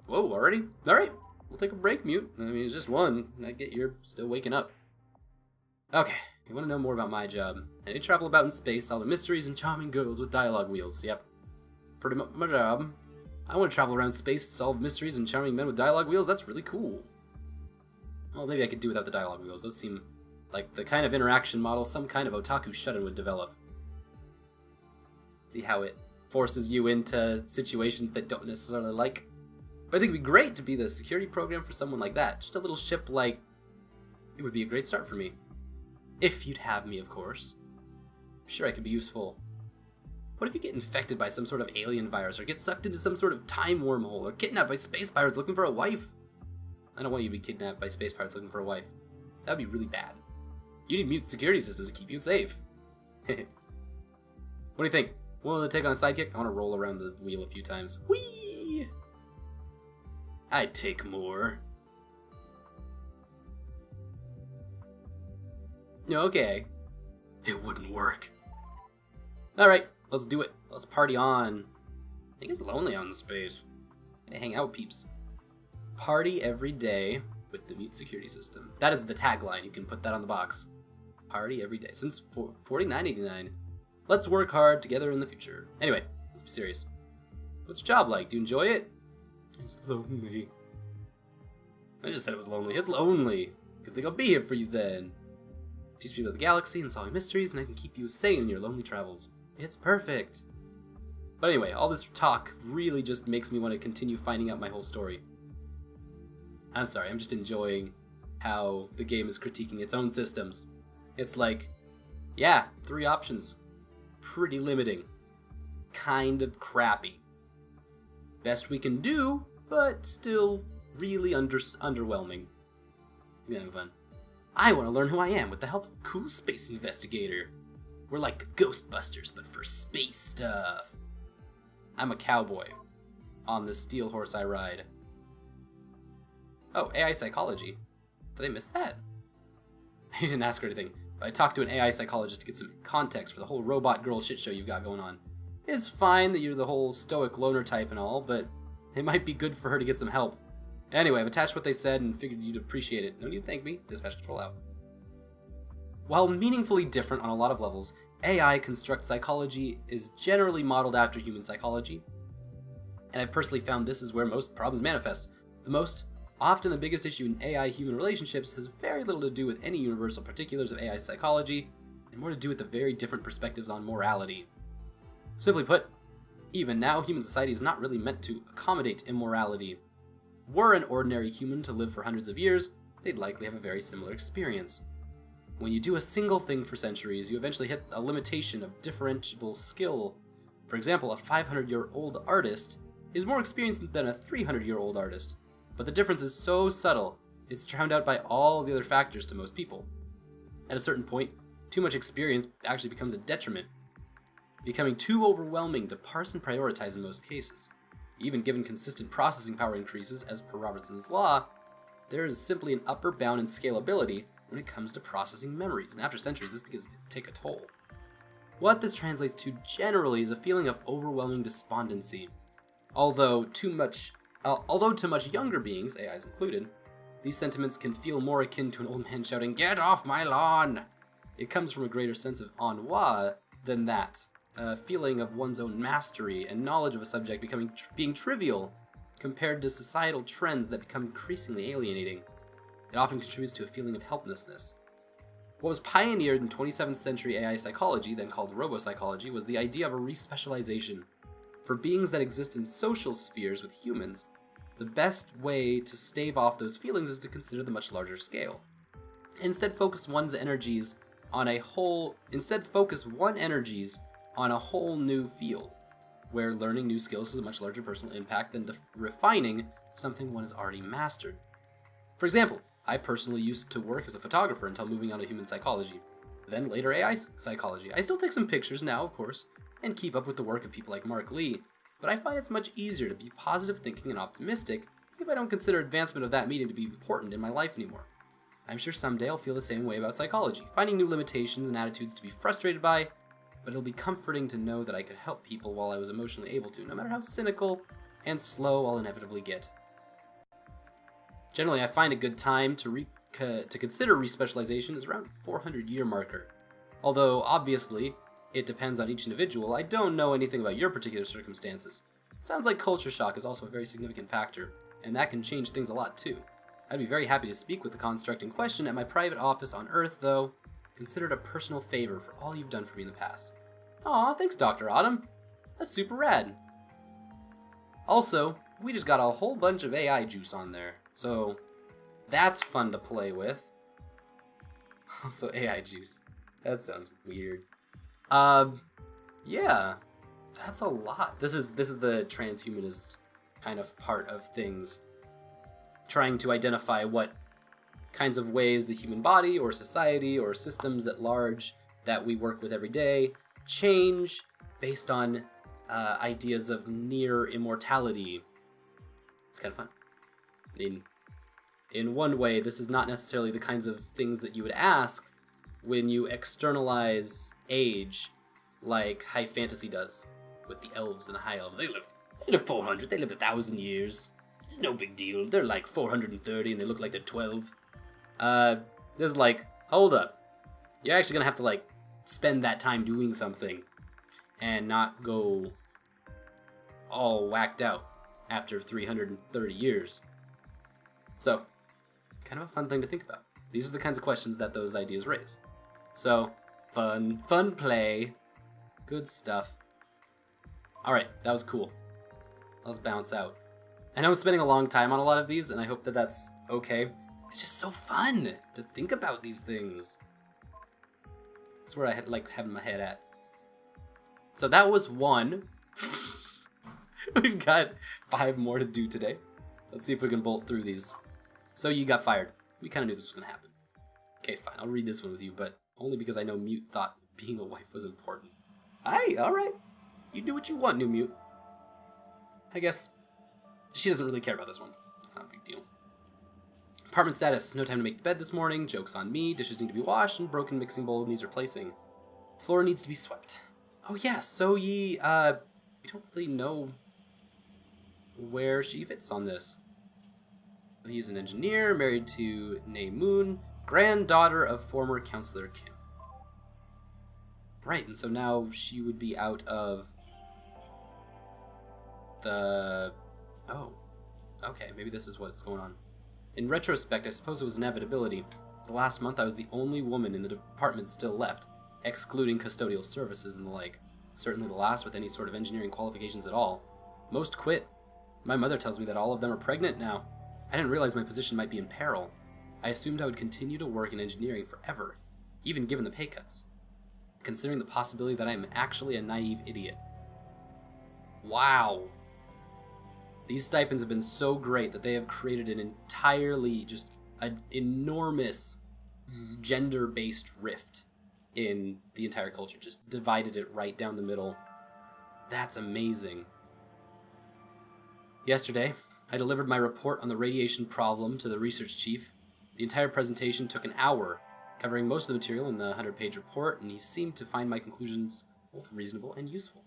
Whoa, already? Alright, we'll take a break, Mute. I mean, it's just one. I get you're still waking up. Okay, you want to know more about my job. I travel about in space, solving mysteries and charming girls with dialogue wheels. Yep. Pretty much my job. I want to travel around space, solve mysteries and charming men with dialogue wheels. That's really cool. Well, maybe I could do without the dialogue wheels. Those seem like the kind of interaction model some kind of otaku shut-in would develop. See how it forces you into situations that don't necessarily like. But I think it'd be great to be the security program for someone like that. Just a little ship like... It would be a great start for me. If you'd have me, of course. I'm sure I could be useful. What if you get infected by some sort of alien virus, or get sucked into some sort of time wormhole, or kidnapped by space pirates looking for a wife? I don't want you to be kidnapped by space pirates looking for a wife. That would be really bad. You need mute security systems to keep you safe. What do you think? Want to take on a sidekick? I want to roll around the wheel a few times. Whee! I'd take more. Okay. It wouldn't work. Alright, let's do it. Let's party on. I think it's lonely out in space. I hang out with peeps. Party every day with the mute security system. That is the tagline. You can put that on the box. Party every day. Since $49.89. Let's work hard together in the future. Anyway, let's be serious. What's your job like? Do you enjoy it? It's lonely. I just said it was lonely. It's lonely. Good thing I'll be here for you then. Teach people the galaxy and solving mysteries, and I can keep you sane in your lonely travels. It's perfect. But anyway, all this talk really just makes me want to continue finding out my whole story. I'm sorry, I'm just enjoying how the game is critiquing its own systems. It's like, yeah, 3 options. Pretty limiting. Kind of crappy. Best we can do, but still really underwhelming. It's gonna be fun. I want to learn who I am with the help of a cool space investigator. We're like the Ghostbusters, but for space stuff. I'm a cowboy. On the steel horse I ride. Oh, AI psychology. Did I miss that? I didn't ask her anything, but I talked to an AI psychologist to get some context for the whole robot girl shit show you've got going on. It's fine that you're the whole stoic loner type and all, but it might be good for her to get some help. Anyway, I've attached what they said and figured you'd appreciate it. No need to thank me. Dispatch control out. While meaningfully different on a lot of levels, AI construct psychology is generally modeled after human psychology. And I personally found this is where most problems manifest. Often the biggest issue in AI-human relationships has very little to do with any universal particulars of AI psychology, and more to do with the very different perspectives on morality. Simply put, even now, human society is not really meant to accommodate immorality. Were an ordinary human to live for hundreds of years, they'd likely have a very similar experience. When you do a single thing for centuries, you eventually hit a limitation of differentiable skill. For example, a 500-year-old artist is more experienced than a 300-year-old artist, but the difference is so subtle, it's drowned out by all the other factors to most people. At a certain point, too much experience actually becomes a detriment, becoming too overwhelming to parse and prioritize in most cases. Even given consistent processing power increases, as per Robertson's law, there is simply an upper bound in scalability when it comes to processing memories, and after centuries this begins to take a toll. What this translates to generally is a feeling of overwhelming despondency. Although to much younger beings, AIs included, these sentiments can feel more akin to an old man shouting, "Get off my lawn!" It comes from a greater sense of ennui than that. A feeling of one's own mastery and knowledge of a subject being trivial compared to societal trends that become increasingly alienating. It often contributes to a feeling of helplessness. What was pioneered in 27th century AI psychology, then called robopsychology, was the idea of a respecialization. For beings that exist in social spheres with humans, the best way to stave off those feelings is to consider the much larger scale. Instead, focus one energies on a whole new field, where learning new skills has a much larger personal impact than refining something one has already mastered. For example, I personally used to work as a photographer until moving on to human psychology, then later AI psychology. I still take some pictures now, of course, and keep up with the work of people like Mark Lee, but I find it's much easier to be positive thinking and optimistic if I don't consider advancement of that medium to be important in my life anymore. I'm sure someday I'll feel the same way about psychology, finding new limitations and attitudes to be frustrated by, but it'll be comforting to know that I could help people while I was emotionally able to, no matter how cynical and slow I'll inevitably get. Generally, I find a good time to consider respecialization is around 400-year marker. Although, obviously, it depends on each individual, I don't know anything about your particular circumstances. It sounds like culture shock is also a very significant factor, and that can change things a lot too. I'd be very happy to speak with the construct in question at my private office on Earth, though. Consider it a personal favor for all you've done for me in the past. Aw, thanks, Dr. Autumn. That's super rad. Also, we just got a whole bunch of AI juice on there, so that's fun to play with. Also, AI juice. That sounds weird. Yeah, that's a lot. This is the transhumanist kind of part of things, trying to identify what kinds of ways the human body or society or systems at large that we work with every day change based on ideas of near immortality. It's kind of fun. In one way, this is not necessarily the kinds of things that you would ask when you externalize age like high fantasy does with the elves and the high elves. They live 400, they live 1,000 years. It's no big deal. They're like 430 and they look like they're 12. There's like, hold up. You're actually gonna have to like spend that time doing something and not go all whacked out after 330 years. So, kind of a fun thing to think about. These are the kinds of questions that those ideas raise. So, fun play. Good stuff. Alright, that was cool. Let's bounce out. I know I'm spending a long time on a lot of these, and I hope that that's okay. It's just so fun to think about these things. That's where I like having my head at. So that was one. We've got 5 more to do today. Let's see if we can bolt through these. So you got fired. We kind of knew this was going to happen. Okay, fine. I'll read this one with you, but only because I know Mute thought being a wife was important. Aye, alright. You do what you want, New Mute. I guess she doesn't really care about this one. Not a big deal. Apartment status. No time to make the bed this morning. Joke's on me. Dishes need to be washed, and broken mixing bowl needs replacing. Floor needs to be swept. Oh yes, so we don't really know where she fits on this. He's an engineer, married to Nae Moon, granddaughter of former counselor Kim. Right, and so now she would be out of the... Oh, okay, maybe this is what's going on. In retrospect, I suppose it was inevitability. The last month I was the only woman in the department still left, excluding custodial services and the like. Certainly the last with any sort of engineering qualifications at all. Most quit. My mother tells me that all of them are pregnant now. I didn't realize my position might be in peril. I assumed I would continue to work in engineering forever, even given the pay cuts, considering the possibility that I am actually a naive idiot. Wow. These stipends have been so great that they have created an entirely, just an enormous gender-based rift in the entire culture. Just divided it right down the middle. That's amazing. Yesterday, I delivered my report on the radiation problem to the research chief. The entire presentation took an hour, covering most of the material in the 100-page report, and he seemed to find my conclusions both reasonable and useful.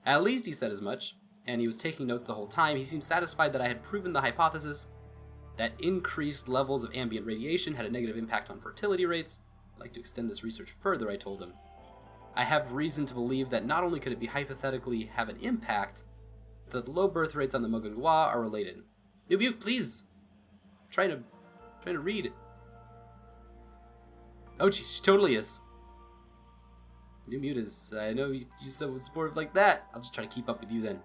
At least he said as much, and he was taking notes the whole time. He seemed satisfied that I had proven the hypothesis that increased levels of ambient radiation had a negative impact on fertility rates. I'd like to extend this research further, I told him. I have reason to believe that not only could it be hypothetically have an impact, that the low birth rates on the Mogungwa are related. New Mute, please! Trying to read. Oh, geez, she totally is. New Mute is, I know you so supportive like that. I'll just try to keep up with you then.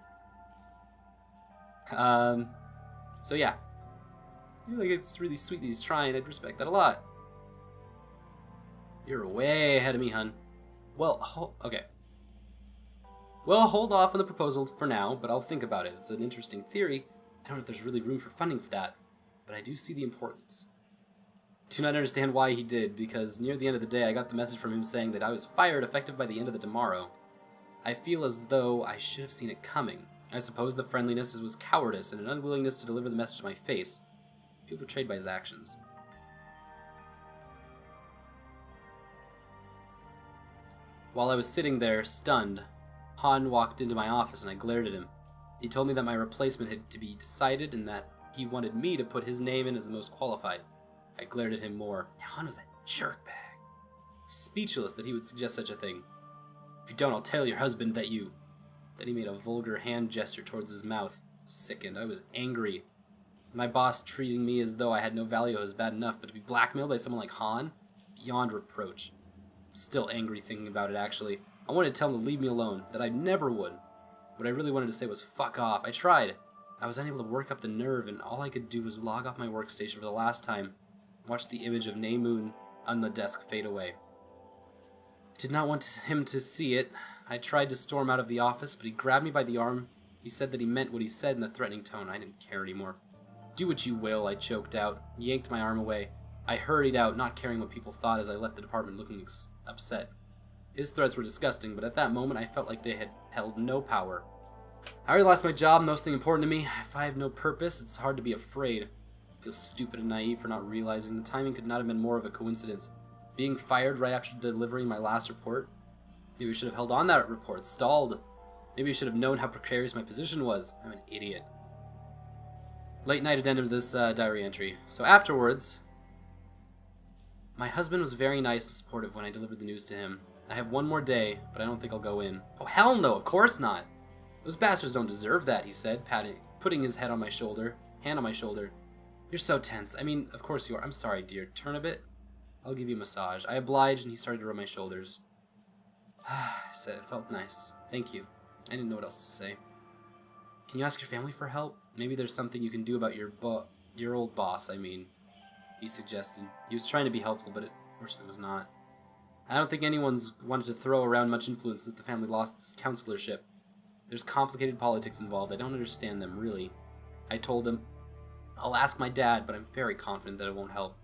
So yeah. I feel like it's really sweet that he's trying. I'd respect that a lot. You're way ahead of me, hun. Well, okay. Well, hold off on the proposal for now, but I'll think about it. It's an interesting theory. I don't know if there's really room for funding for that, but I do see the importance. Do not understand why he did, because near the end of the day I got the message from him saying that I was fired effective by the end of the tomorrow. I feel as though I should have seen it coming. I suppose the friendliness was cowardice and an unwillingness to deliver the message to my face. I feel betrayed by his actions. While I was sitting there, stunned, Han walked into my office and I glared at him. He told me that my replacement had to be decided and that he wanted me to put his name in as the most qualified. I glared at him more. Han was that jerkbag. Speechless that he would suggest such a thing. If you don't, I'll tell your husband that you... Then he made a vulgar hand gesture towards his mouth. Sickened. I was angry. My boss treating me as though I had no value was bad enough, but to be blackmailed by someone like Han? Beyond reproach. Still angry thinking about it, actually. I wanted to tell him to leave me alone, that I never would. What I really wanted to say was fuck off. I tried. I was unable to work up the nerve, and all I could do was log off my workstation for the last time, watch the image of Naemoon on the desk fade away. I did not want him to see it. I tried to storm out of the office, but he grabbed me by the arm. He said that he meant what he said in a threatening tone. I didn't care anymore. Do what you will, I choked out, yanked my arm away. I hurried out, not caring what people thought as I left the department looking upset. His threats were disgusting, but at that moment I felt like they had held no power. I already lost my job, most thing important to me. If I have no purpose, it's hard to be afraid. I feel stupid and naive for not realizing the timing could not have been more of a coincidence. Being fired right after delivering my last report? Maybe I should have held on that report, stalled. Maybe I should have known how precarious my position was. I'm an idiot. Late night addendum to this diary entry. So afterwards, my husband was very nice and supportive when I delivered the news to him. I have one more day, but I don't think I'll go in. Oh, hell no, of course not. Those bastards don't deserve that, he said, putting his hand on my shoulder. You're so tense. I mean, of course you are. I'm sorry, dear. Turn a bit. I'll give you a massage. I obliged, and he started to rub my shoulders. I said, it felt nice. Thank you. I didn't know what else to say. Can you ask your family for help? Maybe there's something you can do about your old boss, he suggested. He was trying to be helpful, but it fortunately was not. I don't think anyone's wanted to throw around much influence since the family lost this counselorship. There's complicated politics involved. I don't understand them, really. I told him, I'll ask my dad, but I'm very confident that it won't help.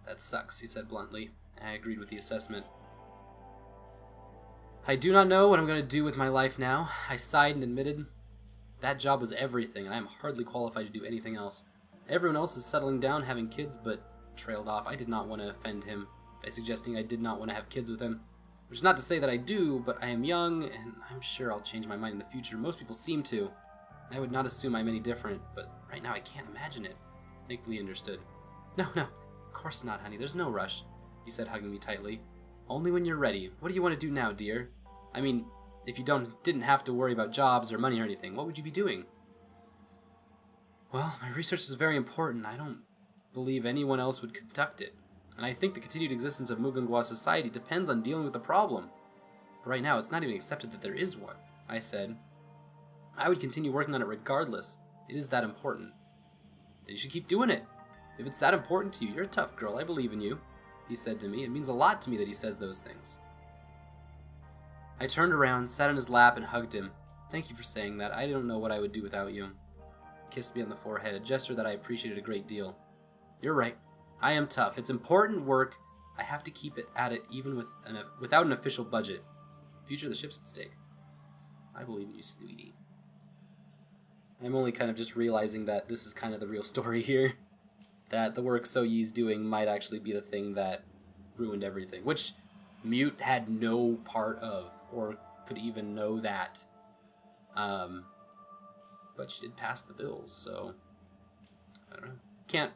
That sucks, he said bluntly. I agreed with the assessment. I do not know what I'm going to do with my life now. I sighed and admitted, that job was everything, and I am hardly qualified to do anything else. Everyone else is settling down, having kids, but trailed off. I did not want to offend him by suggesting I did not want to have kids with him. Which is not to say that I do, but I am young, and I'm sure I'll change my mind in the future. Most people seem to. I would not assume I'm any different, but right now I can't imagine it. Thankfully he understood. No, of course not, honey. There's no rush, he said, hugging me tightly. Only when you're ready. What do you want to do now, dear? I mean, if you didn't have to worry about jobs or money or anything, what would you be doing? Well, my research is very important. I don't believe anyone else would conduct it. And I think the continued existence of Mugunghwa society depends on dealing with the problem. But right now, it's not even accepted that there is one, I said. I would continue working on it regardless. It is that important. Then you should keep doing it. If it's that important to you, you're a tough girl. I believe in you, he said to me. It means a lot to me that he says those things. I turned around, sat on his lap, and hugged him. Thank you for saying that. I don't know what I would do without you. He kissed me on the forehead, a gesture that I appreciated a great deal. You're right. I am tough. It's important work. I have to keep at it even without an official budget. The future of the ship's at stake. I believe in you, sweetie. I'm only kind of just realizing that this is kind of the real story here. That the work So Yi's doing might actually be the thing that ruined everything. Which Mute had no part of, or could even know that. But she did pass the bills, so I don't know. Can't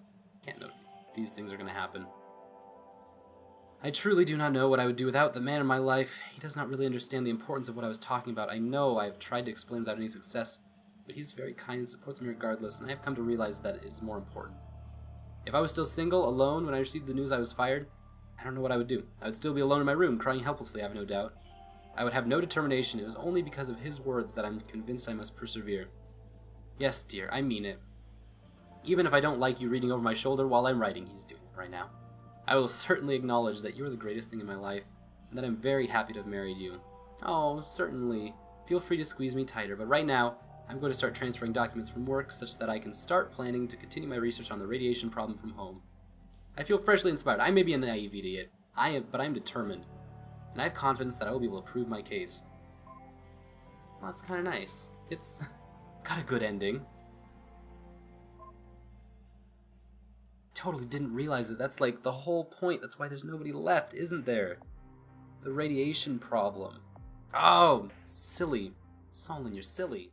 know these things are going to happen. I truly do not know what I would do without the man in my life. He does not really understand the importance of what I was talking about. I know I have tried to explain without any success, but he's very kind and supports me regardless, and I have come to realize that it is more important. If I was still single, alone, when I received the news I was fired, I don't know what I would do. I would still be alone in my room, crying helplessly, I have no doubt. I would have no determination. It was only because of his words that I'm convinced I must persevere. Yes, dear, I mean it. Even if I don't like you reading over my shoulder while I'm writing, he's doing it right now. I will certainly acknowledge that you're the greatest thing in my life, and that I'm very happy to have married you. Oh, certainly. Feel free to squeeze me tighter, but right now, I'm going to start transferring documents from work such that I can start planning to continue my research on the radiation problem from home. I feel freshly inspired. I may be a naive idiot, but I'm determined, and I have confidence that I will be able to prove my case. Well, that's kind of nice. It's got a good ending. Totally didn't realize it. That's like the whole point. That's why there's nobody left, isn't there? The radiation problem. Oh, silly. Solon, you're silly.